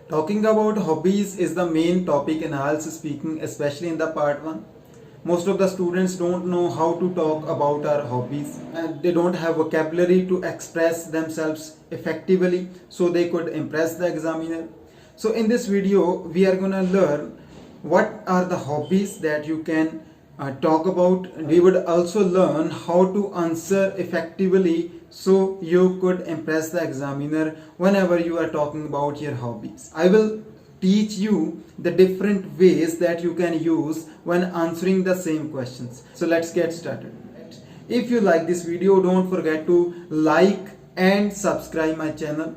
Talking about hobbies is the main topic in IELTS speaking, especially in the part 1. Most of the students don't know how to talk about our hobbies and they don't have vocabulary to express themselves effectively so they could impress the examiner. So in this video, we are going to learn what are the hobbies that you can talk about. We would also learn how to answer effectively so you could impress the examiner whenever you are talking about your hobbies. I will teach you the different ways that you can use when answering the same questions. So let's get started. If you like this video, don't forget to like and subscribe my channel.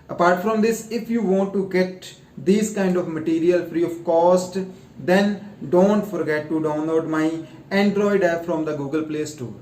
Apart from this, if you want to get this kind of material free of cost, then don't forget to download my Android app from the Google Play Store.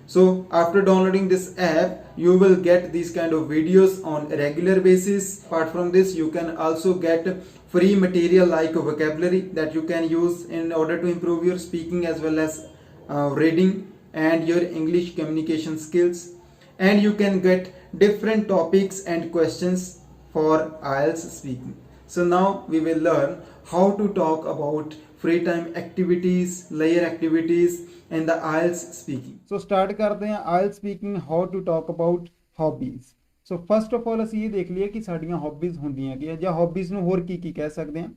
So after downloading this app, you will get these kind of videos on a regular basis. Apart from this, you can also get free material like vocabulary that you can use in order to improve your speaking as well as reading and your English communication skills. And you can get different topics and questions for IELTS speaking. So now we will learn how to talk about free time activities, layer activities and the IELTS speaking. So start करते हैं IELTS speaking, how to talk about hobbies. So first of all ਅਸੀਂ ਇਹ ਦੇਖ ਲਈਏ ਕਿ ਸਾਡੀਆਂ hobbies ਹੁੰਦੀਆਂ ਕੀ ਆ ਜਾਂ hobbies ਨੂੰ ਹੋਰ ਕੀ ਕਹਿ ਸਕਦੇ ਹਾਂ.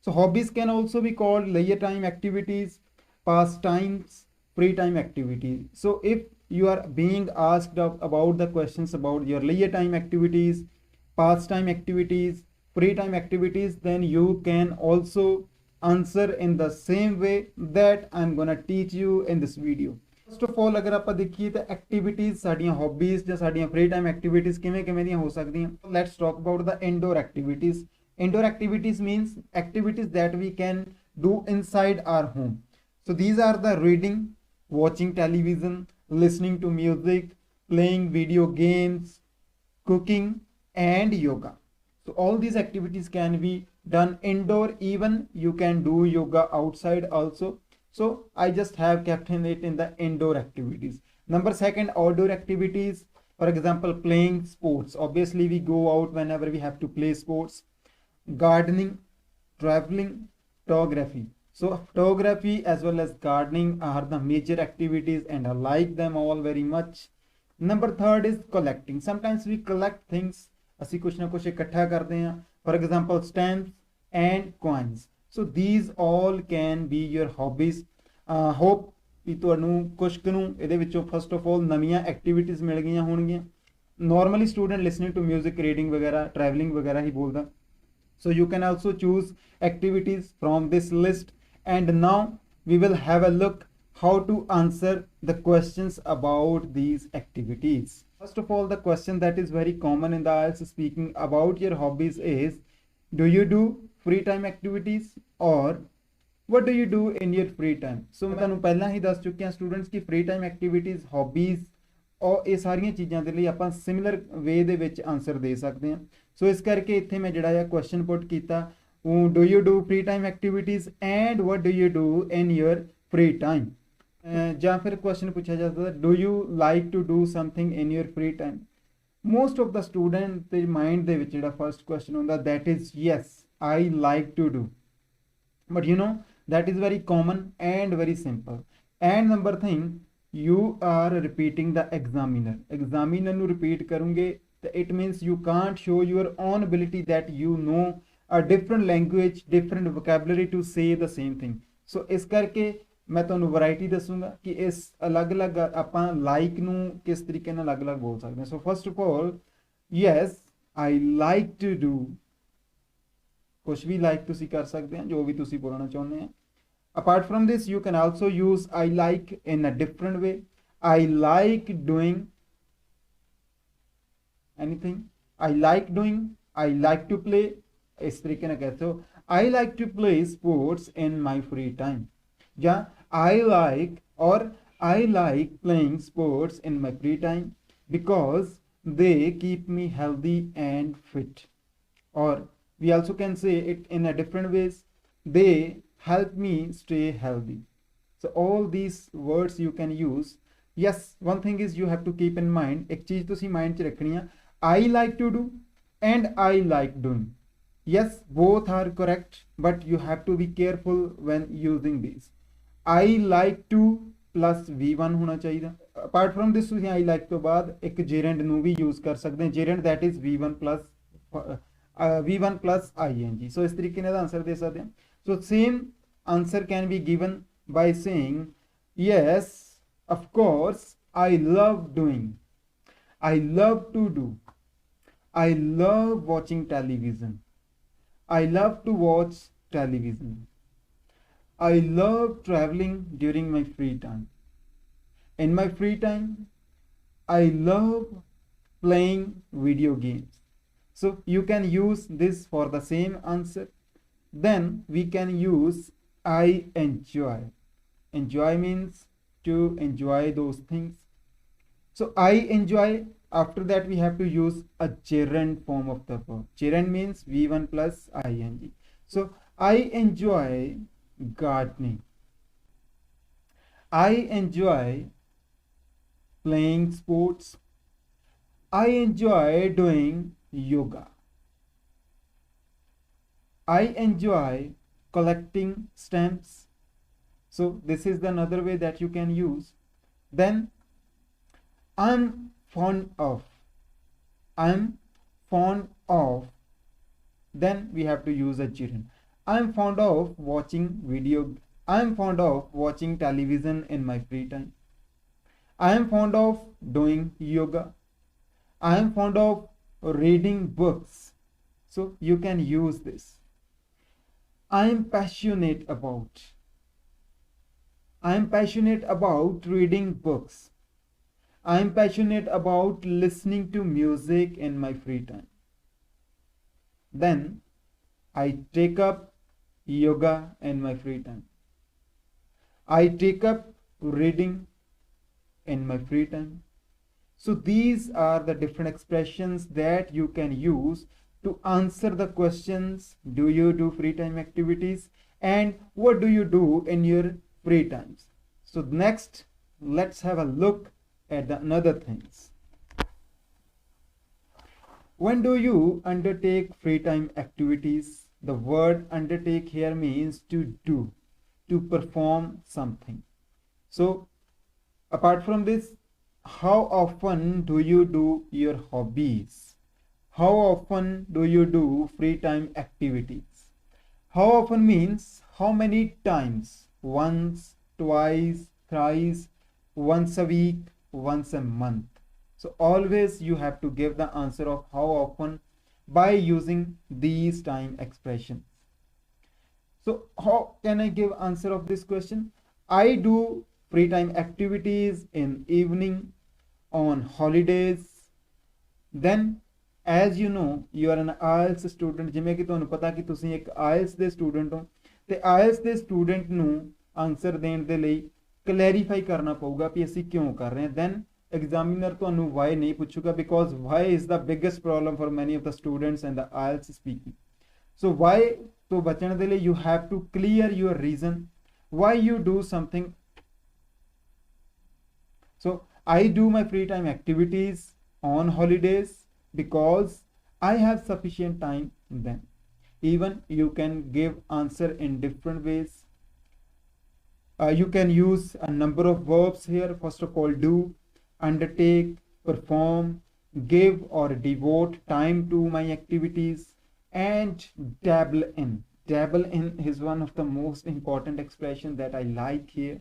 So hobbies can also be called leisure time activities, pastimes, free time activities. So if you are being asked about the questions about your leisure time activities, pastime activities, free time activities, then you can also answer in the same way that I'm gonna teach you in this video. First of all, अगर ਆਪਾਂ देखिए ਤਾਂ activities ਸਾਡੀਆਂ hobbies ਜਾਂ ਸਾਡੀਆਂ free time activities ਕਿਵੇਂ ਦੀਆਂ ਹੋ ਸਕਦੀਆਂ. Let's talk about the indoor activities. Indoor activities means activities that we can do inside our home. So these are the reading, watching television, listening to music, playing video games, cooking and yoga. So all these activities can be done indoor. Even you can do yoga outside also. So I just have kept it in the indoor activities. Number second, outdoor activities. For example, playing sports. Obviously we go out whenever we have to play sports. Gardening, traveling, photography. So photography as well as gardening are the major activities and I like them all very much. Number third is collecting. Sometimes we collect things. ਅਸੀਂ ਕੁਛ ਨਾ ਕੁਛ ਇਕੱਠਾ ਕਰਦੇ ਹਾਂ. For example, stamps and coins. So these all can be your hobbies. Hope ਕਿ ਤੁਹਾਨੂੰ ਕੁਛ ਕੁ ਨੂੰ ਇਹਦੇ ਵਿੱਚੋਂ first of all ਨਵੀਆਂ activities ਮਿਲ ਗਈਆਂ ਹੋਣਗੀਆਂ. Normally student listening to music, reading ਵਗੈਰਾ, traveling ਵਗੈਰਾ ਹੀ ਬੋਲਦਾ. So you can also choose activities from this list. And now we will have a look how to answer the questions about these activities. First of all, the question that is very common in the IELTS speaking about your hobbies is, do you do free time activities or what do you do in your free time? So मैं ਤੁਹਾਨੂੰ ਪਹਿਲਾਂ ਹੀ ਦੱਸ ਚੁੱਕਿਆ students ਕਿ free time activities, hobbies ਔਰ ਇਹ ਸਾਰੀਆਂ ਚੀਜ਼ਾਂ ਦੇ ਲਈ ਆਪਾਂ similar way ਦੇ ਵਿੱਚ ਆਨਸਰ ਦੇ ਸਕਦੇ ਹਾਂ. ਸੋ ਇਸ ਕਰਕੇ ਇੱਥੇ ਮੈਂ ਜਿਹੜਾ ਆ question put ਕੀਤਾ, do you do free time activities and what do you do in your free time? ਜਾਂ ਫਿਰ question ਪੁੱਛਿਆ ਜਾ ਸਕਦਾ, do you like to do something in your free time? Most of the student ਦੇ mind ਦੇ ਵਿੱਚ ਜਿਹੜਾ first question ਹੁੰਦਾ, that is yes, I like to do. But you know that is very common and very simple. And number thing, you are repeating the examiner ਨੂੰ repeat ਕਰੋਗੇ ਤਾਂ it means you can't show your own ability that you know a different language, different vocabulary to say the same thing. So ਇਸ ਕਰਕੇ मैं ਤੁਹਾਨੂੰ variety दसूंगा कि इस अलग-अलग ਆਪਾਂ ਲਾਈਕ ਨੂੰ ਕਿਸ ਤਰੀਕੇ ਨਾਲ ਅਲੱਗ-ਅਲੱਗ ਬੋਲ ਸਕਦੇ ਹਾਂ. So first of all, yes I like to do, ਕੁਝ ਵੀ ਲਾਈਕ ਤੁਸੀਂ ਕਰ ਸਕਦੇ ਹੋ ਜੋ ਵੀ ਤੁਸੀਂ ਬੋਲਣਾ ਚਾਹੁੰਦੇ ਆ. Apart from this you can also use I like in a different way. I like doing anything, I like doing, I like to play, इस तरीके ना कहते हो. I like to play sports in my free time, या I like or I like playing sports in my free time because they keep me healthy and fit. Or we also can say it in a different ways, they help me stay healthy. So all these words you can use. Yes, one thing is you have to keep in mind, एक चीज तुसी mind च रखनी है, I like to do and I like doing. Yes, both are correct, but you have to be careful when using these. I like to plus V1 होना चाहिए. Apart from this, ਤੁਸੀਂ I like ਤੋਂ ਬਾਅਦ ਇੱਕ gerund ਨੂੰ ਵੀ use ਕਰ ਸਕਦੇ ਹਾਂ. Gerund that is V1 plus V1 plus ing. So ਇਸ ਤਰੀਕੇ ਨਾਲ ਆਨਸਰ ਦੇ ਸਕਦੇ ਹਾਂ. So same answer can be given by saying yes, of course, I love doing. I love to do. I love watching television. I love to watch television. I love traveling during my free time. In my free time, I love playing video games. So you can use this for the same answer. Then we can use I enjoy. Enjoy means to enjoy those things. So I enjoy. After that we have to use a gerund form of the verb. Gerund means V1 plus ing. So I enjoy gardening. I enjoy playing sports. I enjoy doing yoga. I enjoy collecting stamps. So this is another way that you can use. Then I'm fond of. I'm fond of. Then we have to use a gerund. I'm fond of watching video. I'm fond of watching television in my free time. I am fond of doing yoga. I am fond of reading books. So you can use this. I am passionate about. I am passionate about reading books. I am passionate about listening to music in my free time. Then I take up yoga in my free time. I take up reading in my free time. So these are the different expressions that you can use to answer the questions. Do you do free time activities? And what do you do in your free times? So next, let's have a look at the another things. When do you undertake free time activities? The word undertake here means to do, to perform something. So apart from this, how often do you do your hobbies? How often do you do free time activities? How often means how many times? Once, twice, thrice, once a week, once a month. So always you have to give the answer of how often by using these time expressions. So how can I give answer of this question? I do free time activities in evening, on holidays. Then as you know, you are an IELTS student. ਜਿਵੇਂ ਕਿ ਤੁਹਾਨੂੰ ਪਤਾ ਕਿ ਤੁਸੀਂ ਇੱਕ IELTS ਦੇ student ਹੋ ਤੇ IELTS ਦੇ ਸਟੂਡੈਂਟ ਨੂੰ ਆਨਸਰ ਦੇਣ ਦੇ ਲਈ ਕਲੈਰੀਫਾਈ ਕਰਨਾ ਪਊਗਾ ਕਿ ਅਸੀਂ ਕਿਉਂ ਕਰ ਰਹੇ ਹਾਂ. ਦੈਨ ਐਗਜ਼ਾਮੀਨਰ ਤੁਹਾਨੂੰ ਵਾਈ ਨਹੀਂ ਪੁੱਛੂਗਾ because why is the biggest problem for many of the students and the IELTS speaking. So why ਤੋਂ ਬਚਣ ਦੇ ਲਈ you have to clear your reason why you do something. So I do my free time activities on holidays because I have sufficient time then. Even you can give answer in different ways. You can use a number of verbs here. First of all, do, undertake, perform, give or devote time to my activities, and dabble in. Dabble in is one of the most important expressions that I like here.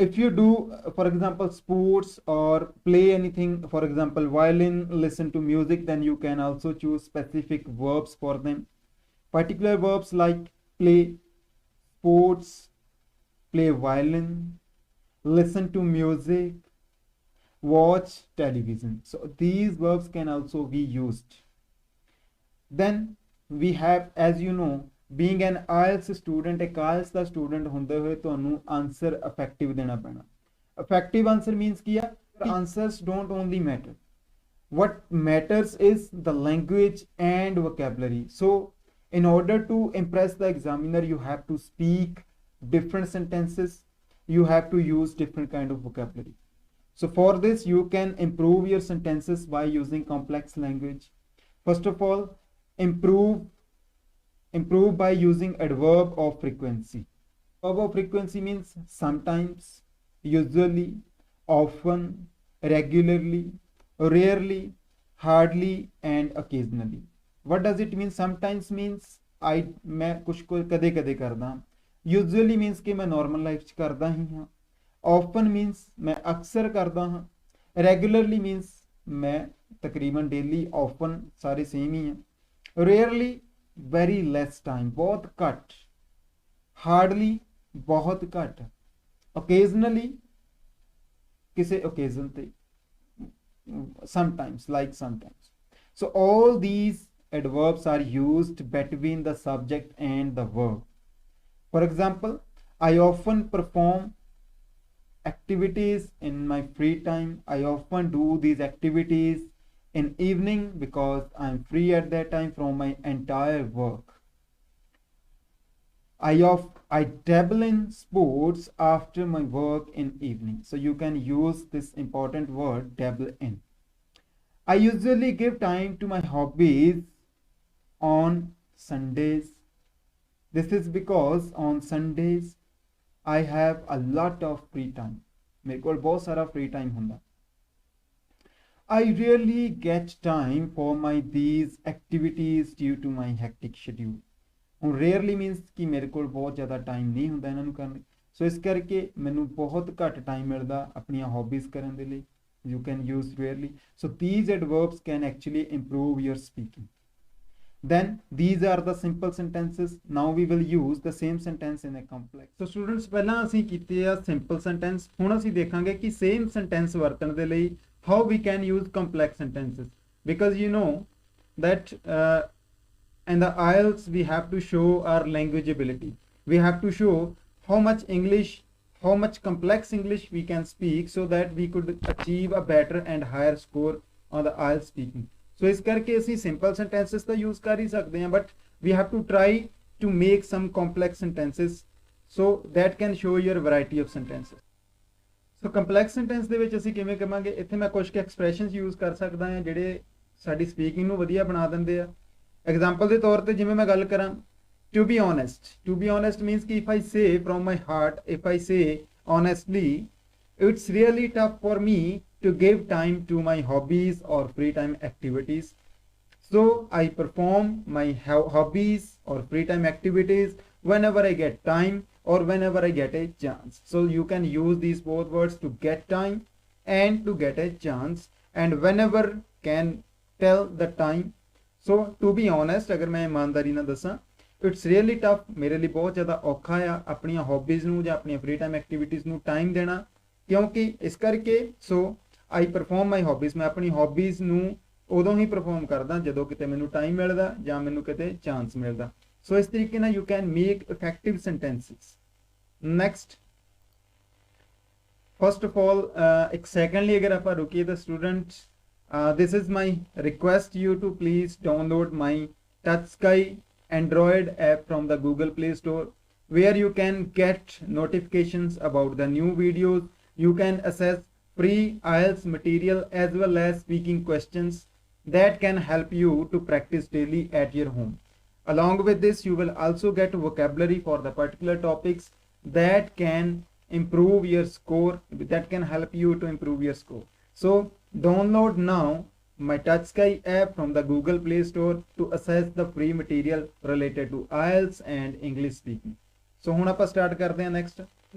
If you do, for example, sports or play anything, for example, violin, listen to music, then you can also choose specific verbs for them. Particular verbs like play sports, play violin, listen to music, watch television. So these verbs can also be used. Then we have, as you know, being an IELTS student, एक IELTS ਦਾ student ਹੁੰਦੇ ਹੋਏ ਤੁਹਾਨੂੰ answer effective ਦੇਣਾ ਪੈਣਾ. Effective answer means ਕੀ ਆ? Answers don't only matter. What matters is the language and vocabulary. So in order to impress the examiner, you have to speak different sentences. You have to use different kind of vocabulary. So for this, you can improve your sentences by using complex language. First of all, improve by using adverb of frequency. Verb of frequency means sometimes, usually, often, regularly, rarely, hardly, and occasionally. What does it mean? Sometimes means मैं कुछ को कदे कदे करदा. Usually means कि मैं normal life च करदा ही हाँ. Often means मैं अक्सर करदा हाँ. Regularly means मैं तकरीबन daily, often सारे same ही हैं. Rarely very less time, बहुत घट. Hardly बहुत घट. Occasionally किसे occasion ते. Sometimes, like sometimes. So all these adverbs are used between the subject and the verb. For example, I often perform activities in my free time. I often do these activities in evening because I'm free at that time from my entire work. I dabble in sports after my work in evening. So you can use this important word dabble in. I usually give time to my hobbies on Sundays. This is because on Sundays I have a lot of free time. मेरे को बहुत सारा free time होता. I rarely get time for my these activities due to my hectic schedule. ਹੁਣ rarely means कि मेरे को बहुत ज़्यादा time नहीं ਹੁੰਦਾ ਇਹਨਾਂ ਨੂੰ ਕਰਨ ਲਈ. So ਇਸ ਕਰਕੇ ਮੈਨੂੰ ਬਹੁਤ ਘੱਟ time ਮਿਲਦਾ ਆਪਣੀਆਂ hobbies ਕਰਨ ਦੇ ਲਈ. You can use rarely. So these adverbs can actually improve your speaking. Then these are the simple sentences. Now we will use the same sentence in a complex. So students, ਪਹਿਲਾਂ ਅਸੀਂ ਕੀਤੇ ਆ simple sentence. ਹੁਣ ਅਸੀਂ ਦੇਖਾਂਗੇ ਕਿ same sentence ਵਰਤਣ ਦੇ ਲਈ how we can use complex sentences. Because you know that in the IELTS we have to show our language ability. We have to show how much English, how much complex English we can speak so that we could achieve a better and higher score on the IELTS speaking. So ਇਸ ਕਰਕੇ ਅਸੀਂ simple sentences ਤਾਂ use ਕਰ ਹੀ ਸਕਦੇ ਹਾਂ, but we have to try to make some complex sentences so that can show your variety of sentences. So complex sentence ਦੇ ਵਿੱਚ ਅਸੀਂ ਕਿਵੇਂ ਕਰਾਂਗੇ? ਇੱਥੇ ਮੈਂ ਕੁਝ expressions use ਕਰ ਸਕਦਾ ਹਾਂ ਜਿਹੜੇ ਸਾਡੀ speaking ਨੂੰ ਵਧੀਆ ਬਣਾ ਦਿੰਦੇ ਆ. Example ਦੇ ਤੌਰ ਤੇ ਜਿਵੇਂ ਮੈਂ ਗੱਲ ਕਰਾਂ, to be honest. To be honest means कि if I say from my heart, if I say honestly, it's really tough for me to give time to my hobbies or free time activities. So I perform my hobbies or free time activities whenever I get time or whenever I get a chance. So you can use these both words, to get time and to get a chance, and whenever can tell the time. So to be honest, अगर मैं ईमानदारी ना दसा, it's really tough, मेरे लिए बहुत ज़्यादा औखा है अपनी हॉबीज़ ਨੂੰ ਜਾਂ ਆਪਣੀਆਂ फ्री टाइम एक्टिविटीज़ ਨੂੰ टाइम देना, क्योंकि इस करके so I perform my hobbies, मैं अपनी हॉबीज़ ਨੂੰ ਉਦੋਂ ਹੀ परफॉर्म करदा ਜਦੋਂ ਕਿਤੇ ਮੈਨੂੰ टाइम मिलदा ਜਾਂ ਮੈਨੂੰ ਕਿਤੇ ਚਾਂਸ ਮਿਲਦਾ. सो इस तरीके ਨਾਲ you can make effective sentences. Next, first of all, secondly अगर आप रुकिए तो students, this is my request you to please download my TouchSky Android app from the Google Play Store, where you can get notifications about the new videos. You can access free IELTS material as well as speaking questions that can help you to practice daily at your home. Along with this, you will also get vocabulary for the particular topics that can improve your score, that can help you to improve your score. So download now my TouchSky app from the Google Play Store to access the free material related to IELTS and English speaking. So ਹੁਣ ਆਪਾਂ start ਕਰਦੇ ਹਾਂ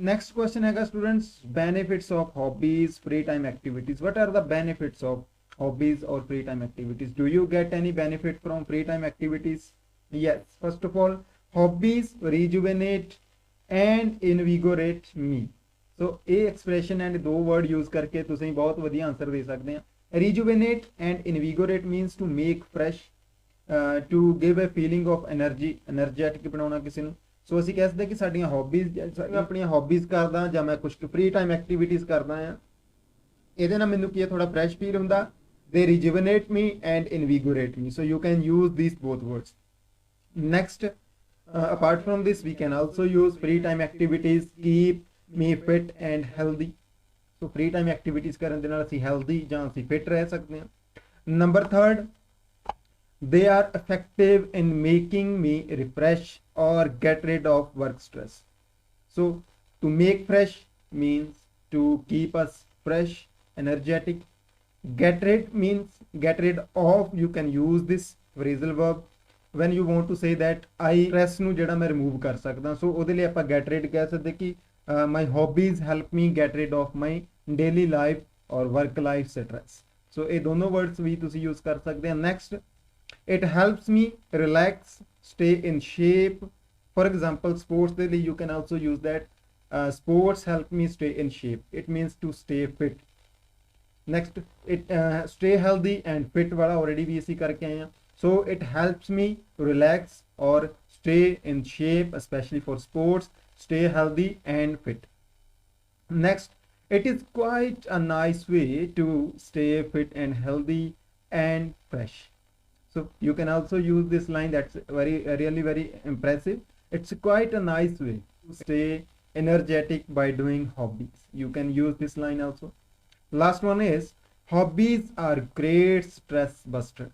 next question ਹੈਗਾ students, benefits of hobbies, free time activities. What are the benefits of hobbies or free time activities? Do you get any benefit from free time activities? Yes. First of all, hobbies rejuvenate and invigorate me. So ਇਹ expression and ਦੋ word use ਕਰਕੇ ਤੁਸੀਂ ਬਹੁਤ ਵਧੀਆ answer ਦੇ ਸਕਦੇ ਆ. Rejuvenate and invigorate means to make fresh, to give a feeling of energy, energetic बनाना किसी ਨੂੰ. So ਅਸੀਂ ਕਹਿ ਸਕਦੇ ਕਿ ਸਾਡੀਆਂ hobbies, ਮੈਂ ਆਪਣੀਆਂ hobbies ਕਰਦਾ ਜਾਂ ਮੈਂ ਕੁਝ free time activities ਕਰਦਾ ਆ, ਇਹਦੇ ਨਾਲ ਮੈਨੂੰ ਕੀ ਹੈ, ਥੋੜਾ fresh feel ਹੁੰਦਾ. They rejuvenate me and invigorate me. So you can use these both words. Next, apart from this, we can also use free time activities keep me fit and healthy. So free time activities ਕਰਨ ਦੇ ਨਾਲ ਅਸੀਂ healthy ਜਾਂ ਅਸੀਂ fit ਰਹਿ ਸਕਦੇ ਹਾਂ. Number third, they are effective in making me refresh or get rid of work stress. So to make fresh means to keep us fresh, energetic. Get rid means get rid of. You can use this phrasal verb when you want to say that I stress ਨੂੰ ਜਿਹੜਾ ਮੈਂ remove ਕਰ ਸਕਦਾ, ਸੋ ਉਹਦੇ ਲਈ ਆਪਾਂ get rid ਕਹਿ ਸਕਦੇ ਕਿ my hobbies help me get rid of my daily life or work life stress. ਸੋ ਇਹ ਦੋਨੋਂ words ਵੀ ਤੁਸੀਂ use ਕਰ ਸਕਦੇ ਆ. Next, it helps me relax, stay in shape. For example, sports ਦੇ ਲਈ you can also use that. Sports help me stay in shape. It means to stay fit. Next, it stay healthy and fit वाला already भी इसी करके आए हैं. So it helps me relax or stay in shape, especially for sports, stay healthy and fit. Next, it is quite a nice way to stay fit and healthy and fresh. So you can also use this line. That's really very impressive. It's quite a nice way to stay energetic by doing hobbies. You can use this line also. Last one is hobbies are great stress buster.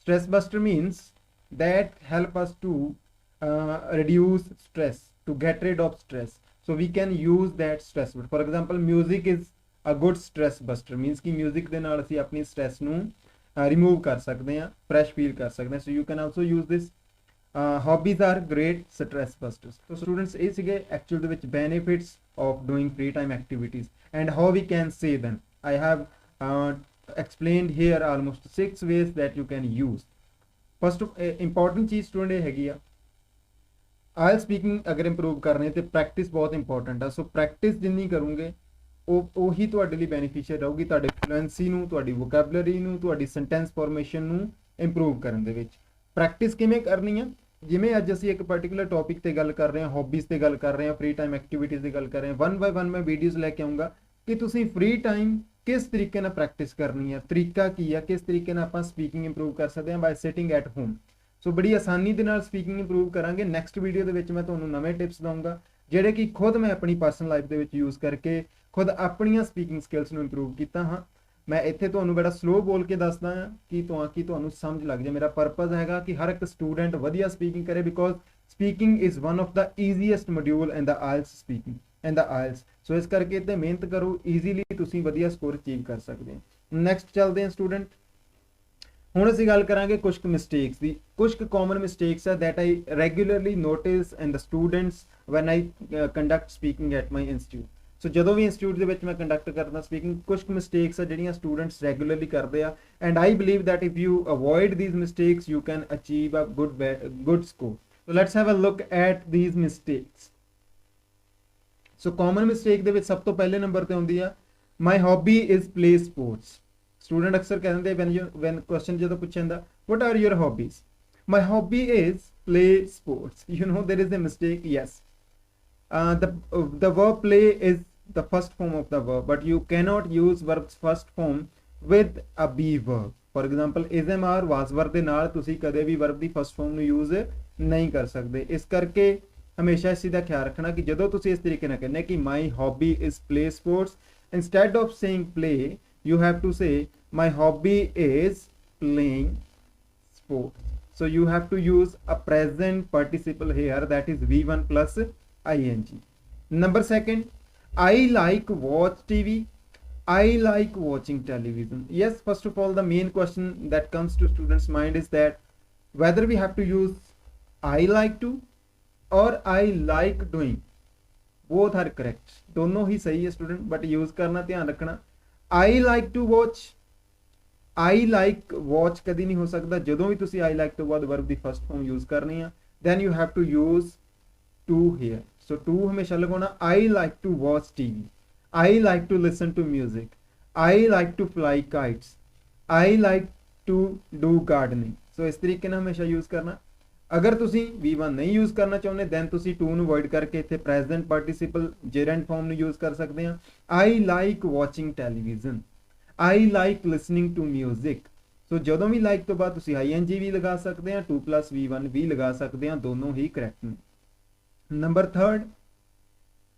Stress buster means that help us to reduce stress, to get rid of stress. So we can use that stress. For example, music is a good stress buster. Means कि music ਦੇ ਨਾਲ ਅਸੀਂ ਆਪਣੀ stress ਨੂੰ remove ਕਰ ਸਕਦੇ ਹਾਂ, fresh feel ਕਰ ਸਕਦੇ ਹਾਂ. So you can also use this. Hobbies are great stress busters. So students, ਇਹ ਸੀਗੇ actual ਦੇ ਵਿੱਚ benefits of doing free time activities and how we can say them. I have explained here almost 6 ways that you can use. First important ਚੀਜ਼ student ਇਹ ਹੈਗੀ ਆ, IELTS speaking ਅਗਰ improve ਕਰਨੇ ਤੇ ਪ੍ਰੈਕਟਿਸ ਬਹੁਤ ਇੰਪੋਰਟੈਂਟ ਆ. ਸੋ ਪ੍ਰੈਕਟਿਸ ਜਿੰਨੀ ਕਰੋਗੇ ਉਹੀ ਤੁਹਾਡੇ ਲਈ ਬੈਨੀਫੀਸ਼ੀਅਲ ਰਹੂਗੀ, ਤੁਹਾਡੇ ਫਲੂਐਂਸੀ ਨੂੰ, ਤੁਹਾਡੀ ਵੋਕੈਬਲਰੀ ਨੂੰ, ਤੁਹਾਡੀ ਸੈਂਟੈਂਸ ਫਾਰਮੇਸ਼ਨ ਨੂੰ ਇੰਪਰੂਵ ਕਰਨ ਦੇ ਵਿੱਚ. ਪ੍ਰੈਕਟਿਸ ਕਿਵੇਂ ਕਰਨੀ ਆ? ਜਿਵੇਂ ਅੱਜ ਅਸੀਂ ਇੱਕ ਪਾਰਟਿਕੂਲਰ ਟੌਪਿਕ ਤੇ ਗੱਲ ਕਰ ਰਹੇ ਹਾਂ, ਹੌਬੀਜ਼ ਤੇ ਗੱਲ ਕਰ ਰਹੇ ਹਾਂ, ਫ੍ਰੀ ਟਾਈਮ ਐਕਟੀਵਿਟੀਜ਼ ਦੀ ਗੱਲ ਕਰ ਰਹੇ ਹਾਂ, 1 ਬਾਈ 1 ਮੈਂ ਵੀਡੀਓਜ਼ ਲੈ ਕੇ ਆਉਂਗਾ ਕਿ ਤੁਸੀਂ ਫ੍ਰੀ ਟਾਈਮ ਕਿਸ ਤਰੀਕੇ ਨਾਲ ਪ੍ਰੈਕਟਿਸ ਕਰਨੀ ਹੈ, ਤਰੀਕਾ ਕੀ ਆ, ਕਿਸ ਤਰੀਕੇ ਨਾਲ ਆਪਾਂ ਸਪੀਕਿੰਗ ਇੰਪਰੂਵ ਕਰ ਸਕਦੇ ਹਾਂ ਬਾਈ ਸਿਟਿੰਗ ਐਟ ਹੋਮ. ਸੋ ਬੜੀ ਆਸਾਨੀ ਦੇ ਨਾਲ ਸਪੀਕਿੰਗ ਇੰਪਰੂਵ ਕਰਾਂਗੇ. ਨੈਕਸਟ ਵੀਡੀਓ ਦੇ ਵਿੱਚ ਮੈਂ ਤੁਹਾਨੂੰ ਨਵੇਂ ਟਿਪਸ ਦਊਂਗਾ ਜਿਹੜੇ ਕਿ ਖੁਦ ਮੈਂ ਆਪਣੀ ਪਰਸਨਲ ਲਾਈਫ ਦੇ ਵਿੱਚ ਯੂਜ਼ ਕਰਕੇ ਖੁਦ ਆਪਣੀਆਂ ਸਪੀਕਿੰਗ ਸਕਿੱਲਸ ਨੂੰ ਇੰਪਰੂਵ ਕੀਤਾ ਹਾਂ. ਮੈਂ ਇੱਥੇ ਤੁਹਾਨੂੰ ਬੜਾ ਸਲੋ ਬੋਲ ਕੇ ਦੱਸਦਾ ਹਾਂ ਕਿ ਤੁਹਾਨੂੰ ਸਮਝ ਲੱਗ ਜਾਏ. ਮੇਰਾ ਪਰਪਸ ਹੈਗਾ ਕਿ ਹਰ ਇੱਕ ਸਟੂਡੈਂਟ ਵਧੀਆ ਸਪੀਕਿੰਗ ਕਰੇ, because speaking is one of the easiest module in the IELTS speaking and the IELTS. ਸੋ ਇਸ ਕਰਕੇ ਤੇ ਮਿਹਨਤ ਕਰੋ, ਈਜ਼ੀਲੀ ਤੁਸੀਂ ਵਧੀਆ ਸਕੋਰ ਅਚੀਵ ਕਰ ਸਕਦੇ ਹੋ. ਨੈਕਸਟ ਚੱਲਦੇ ਹਾਂ ਸਟੂਡੈਂਟ. ਹੁਣ ਅਸੀਂ ਗੱਲ ਕਰਾਂਗੇ ਕੁਝ ਕੁ ਮਿਸਟੇਕਸ ਦੀ. ਕੁਝ ਕੁ ਕਾਮਨ ਮਿਸਟੇਕਸ ਆ that I regularly notice in the students when I conduct speaking at my institute. So ਜਦੋਂ ਵੀ ਇੰਸਟੀਟਿਊਟ ਦੇ ਵਿੱਚ ਮੈਂ ਕੰਡਕਟ ਕਰਦਾ ਸਪੀਕਿੰਗ, ਕੁਝ ਕੁ ਮਿਸਟੇਕਸ ਆ ਜਿਹੜੀਆਂ ਸਟੂਡੈਂਟਸ ਰੈਗੂਲਰਲੀ ਕਰਦੇ ਆ, and I believe that if you avoid these mistakes you can achieve a good score. So let's have a look at these mistakes. So common mistake ਦੇ ਵਿੱਚ ਸਭ ਤੋਂ ਪਹਿਲੇ ਨੰਬਰ ਤੇ ਹੁੰਦੀ ਆ my hobby is play sports. Student ਅਕਸਰ ਕਹਿ ਦਿੰਦੇ ਵੈਨ ਕੁਐਸਚਨ ਜਦੋਂ ਪੁੱਛਿਆ ਜਾਂਦਾ what are your hobbies, my hobby is play sports. You know there is a mistake. Yes, the verb play is the first form of the verb, but you cannot use verb's first form with a be verb. For example, ism or was verb ਦੇ ਨਾਲ ਤੁਸੀਂ ਕਦੇ ਵੀ verb ਦੀ first form ਨੂੰ use ਨਹੀਂ ਕਰ ਸਕਦੇ. ਇਸ ਕਰਕੇ ਹਮੇਸ਼ਾ ਇਸ ਦਾ ਖਿਆਲ ਰੱਖਣਾ ਕਿ ਜਦੋਂ ਤੁਸੀਂ ਇਸ ਤਰੀਕੇ ਨਾਲ ਕਹਿੰਦੇ ਕਿ my hobby is play sports, instead of saying play you have to say my hobby is playing sports. So you have to use a present participle here, that is V1 plus ing. Number second, I like watch TV, I like watching television. Yes, first of all the main question that comes to students mind is that whether we have to use I like to or I like doing. Both are correct, दोनों ही सही है student, but use करना ध्यान रखना. I like to watch, I like watch कदी नहीं हो सकता. ਜਦੋਂ ਵੀ ਤੁਸੀਂ I like ਤੋਂ ਬਾਅਦ verb ਦੀ first form use ਕਰਨੀ ਆ, then you have to use to here. So to ਹਮੇਸ਼ਾ ਲਗਾਉਣਾ. I like to watch TV, I like to listen to music, I like to fly kites, I like to do gardening. So ਇਸ ਤਰੀਕੇ ਨਾਲ ਹਮੇਸ਼ਾ use ਕਰਨਾ. ਅਗਰ ਤੁਸੀਂ V1 ਨਹੀਂ यूज ਕਰਨਾ ਚਾਹੁੰਦੇ then ਤੁਸੀਂ to ਨੂੰ avoid ਕਰਕੇ ਇੱਥੇ present participle gerund form ਨੂੰ use ਕਰ ਸਕਦੇ ਆ. I like watching television, I like listening to music. So ਜਦੋਂ ਵੀ like ਤੋਂ ਬਾਅਦ ਤੁਸੀਂ ing ਵੀ ਲਗਾ ਸਕਦੇ ਆ, 2 plus V1 ਵੀ ਲਗਾ ਸਕਦੇ ਆ, ਦੋਨੋਂ ਹੀ correct ਨੇ. Number third,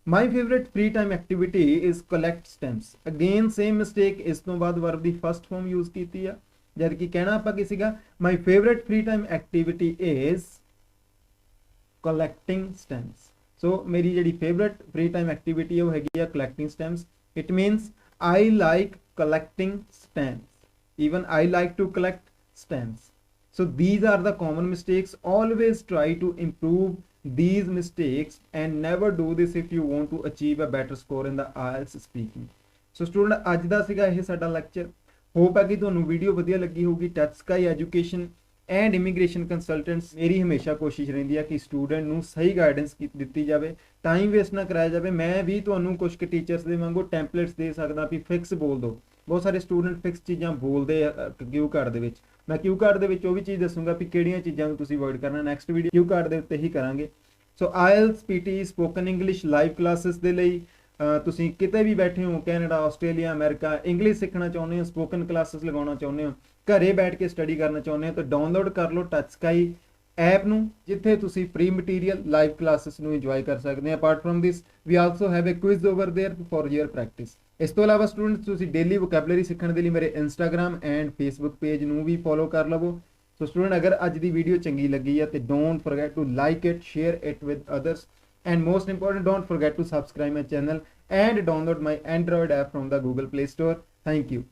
my favorite free time activity is collect stamps. Again same mistake, ਇਸ ਤੋਂ ਬਾਅਦ verb ਦੀ first form use ਕੀਤੀ ਆ. ਜਦ ਕਿ ਕਹਿਣਾ ਆਪਾਂ ਕੀ ਸੀਗਾ, my favourite free time activity is collecting stamps. So ਮੇਰੀ ਜਿਹੜੀ favorite free time activity ਹੈ ਉਹ ਹੈਗੀ ਆ collecting stamps. It means I like collecting stamps. Even I like to collect stamps. So these are the common mistakes. Always try to improve these mistakes and never do this if you want to achieve a better score in the IELTS speaking. So student, ਅੱਜ ਦਾ ਸੀਗਾ ਇਹ ਸਾਡਾ lecture. Hop ਹੈ ਕਿ ਤੁਹਾਨੂੰ video ਵਧੀਆ ਲੱਗੀ ਹੋਊਗੀ। Touch sky education and immigration consultants ਮੇਰੀ ਹਮੇਸ਼ਾ ਕੋਸ਼ਿਸ਼ ਰਹਿੰਦੀ ਹੈ ਕਿ ਸਟੂਡੈਂਟ ਨੂੰ ਸਹੀ ਗਾਈਡੈਂਸ ਦਿੱਤੀ ਜਾਵੇ, ਟਾਈਮ ਵੇਸਟ ਨਾ ਕਰਾਇਆ ਜਾਵੇ। ਮੈਂ ਵੀ ਤੁਹਾਨੂੰ ਕੁਝ ਕੁ ਟੀਚਰਸ ਦੇ ਵਾਂਗੂ ਟੈਂਪਲੇਟਸ ਦੇ ਸਕਦਾ ਵੀ ਫਿਕਸ ਬੋਲ ਦਿਓ। ਬਹੁਤ ਸਾਰੇ ਸਟੂਡੈਂਟ ਫਿਕਸ ਚੀਜ਼ਾਂ ਬੋਲਦੇ ਆ ਕਿਊ ਕਾਰਡ ਦੇ ਵਿੱਚ। ਮੈਂ ਕਿਊ ਕਾਰਡ ਦੇ ਵਿੱਚ ਉਹ ਵੀ ਚੀਜ਼ ਦੱਸੂਗਾ ਵੀ ਕਿਹੜੀਆਂ ਚੀਜ਼ਾਂ ਨੂੰ ਤੁਸੀਂ ਅਵੋਇਡ ਕਰਨਾ। ਨੈਕਸਟ ਵੀਡੀਓ ਕਿਊ ਕਾਰਡ ਦੇ ਉੱਤੇ ਹੀ ਕਰਾਂਗੇ। ਸੋ IELTS PT spoken English live classes ਦੇ ਲਈ ਤੁਸੀਂ ਕਿਤੇ ਵੀ ਬੈਠੇ ਹੋ, ਕੈਨੇਡਾ, ਆਸਟ੍ਰੇਲੀਆ, ਅਮਰੀਕਾ, ਇੰਗਲਿਸ਼ ਸਿੱਖਣਾ ਚਾਹੁੰਦੇ ਹੋ, ਸਪੋਕਨ ਕਲਾਸਿਸ ਲਗਾਉਣਾ ਚਾਹੁੰਦੇ ਹੋ, ਘਰੇ ਬੈਠ ਕੇ ਸਟੱਡੀ ਕਰਨਾ ਚਾਹੁੰਦੇ ਹੋ ਤਾਂ ਡਾਊਨਲੋਡ ਕਰ ਲਓ ਟੱਚ ਸਕਾਈ ਐਪ ਨੂੰ, ਜਿੱਥੇ ਤੁਸੀਂ ਫ੍ਰੀ ਮਟੀਰੀਅਲ ਲਾਈਵ ਕਲਾਸਿਸ ਨੂੰ ਇੰਜੋਏ ਕਰ ਸਕਦੇ ਹੋ। Apart from this we also have a quiz over there for your practice. ਇਸ ਤੋਂ ਇਲਾਵਾ ਸਟੂਡੈਂਟਸ ਤੁਸੀਂ ਡੇਲੀ ਵੋਕੈਬਲਰੀ ਸਿੱਖਣ ਦੇ ਲਈ ਮੇਰੇ ਇੰਸਟਾਗ੍ਰਾਮ ਐਂਡ ਫੇਸਬੁੱਕ ਪੇਜ ਨੂੰ ਵੀ ਫੋਲੋ ਕਰ ਲਵੋ। ਸੋ ਸਟੂਡੈਂਟ, ਅਗਰ ਅੱਜ ਦੀ ਵੀਡੀਓ ਚੰਗੀ ਲੱਗੀ ਹੈ ਤੇ don't forget to like it, share it with others, and most important, don't forget to subscribe my channel and download my Android app from the Google Play Store. Thank you.